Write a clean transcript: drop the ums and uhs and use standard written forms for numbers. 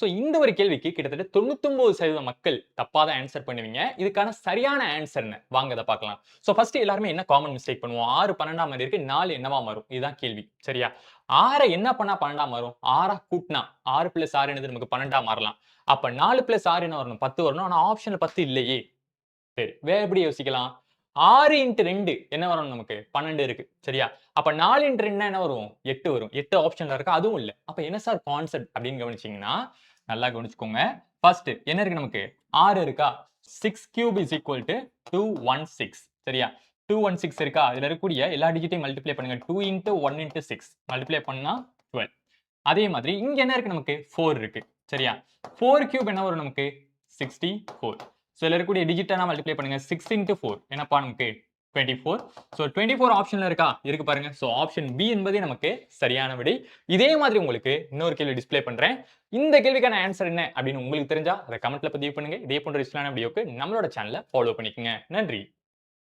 So இந்த ஒரு கேள்விக்கு கிட்டத்தட்ட 99% மக்கள் தப்பா தான் ஆன்சர் பண்ணுவீங்க. இதுக்கான சரியான ஆன்சர் என்ன? வாங்க அத பார்க்கலாம். ஸோ ஃபர்ஸ்ட் எல்லாருமே என்ன காமன் மிஸ்டேக் பண்ணுவோம்? 6 12ஆம் மாரி இருக்கு. 4 என்னவா மாறும்? இதுதான் கேள்வி. சரியா? 6 என்ன பண்ணா 12ஆ மாறும்? 6 கூட்டுனா 6 பிளஸ் 6 என்னது நமக்கு 12ஆ மாறலாம். அப்ப 4 பிளஸ் 6 என்ன வரணும்? 10 வரணும். ஆனா ஆப்ஷன்ல 10 இல்லையே. சரி. வேற எப்படி யோசிக்கலாம்? 6 இன்டு 2 என்ன வரும் நமக்கு? 12 இருக்கு. சரியா? அப்ப 4 இன்டு 2 என்ன வரும்? 8 வரும். 8 ஆப்ஷன்ல இருக்கா? அதுவும் இல்ல. அப்ப என்ன சார் கான்செப்ட் அப்படின்னு கவனிச்சீங்கன்னா, நல்லா கவனிச்சுக்கோங்க. ஃபர்ஸ்ட் என்ன இருக்கு நமக்கு? 6 இருக்கா? 6 கியூப் இஸ் ஈக்குவல் டூ 216. சரியா? 216 இருக்கா? இதுல இருக்கக்கூடிய எல்லா டிஜிட்டையும் மல்டிப்ளை பண்ணுங்க. 2 இன்டு 1 இன்டு 6 மல்டிப்ளை பண்ணா 12. அதே மாதிரி இங்க என்ன இருக்கு நமக்கு? 4 இருக்கு. சரியா? 4 கியூப் என்ன வரும் நமக்கு? 64. ஸோ இதுல இருக்கக்கூடிய டிஜிட்டை நான் மல்டிப்ளை பண்ணுங்க. 6 இன்டு 4 என்னப்பா நமக்கு? 24. ஸோ 24 ஆப்ஷன்ல இருக்கா? இருக்கு பாருங்க. ஸோ ஆப்ஷன் பி என்பதே நமக்கு சரியான விடை. இதே மாதிரி உங்களுக்கு இன்னொரு கேள்வி டிஸ்ப்ளே பண்றேன். இந்த கேள்விக்கான ஆன்சர் என்ன அப்படின்னு உங்களுக்கு தெரிஞ்சா அத கமெண்ட்ல பதிவு பண்ணுங்க. இதே போன்ற யூஸ்ஃபுல்லான வீடியோக்கு நம்மளோட சேனலை ஃபாலோ பண்ணிக்கங்க. நன்றி.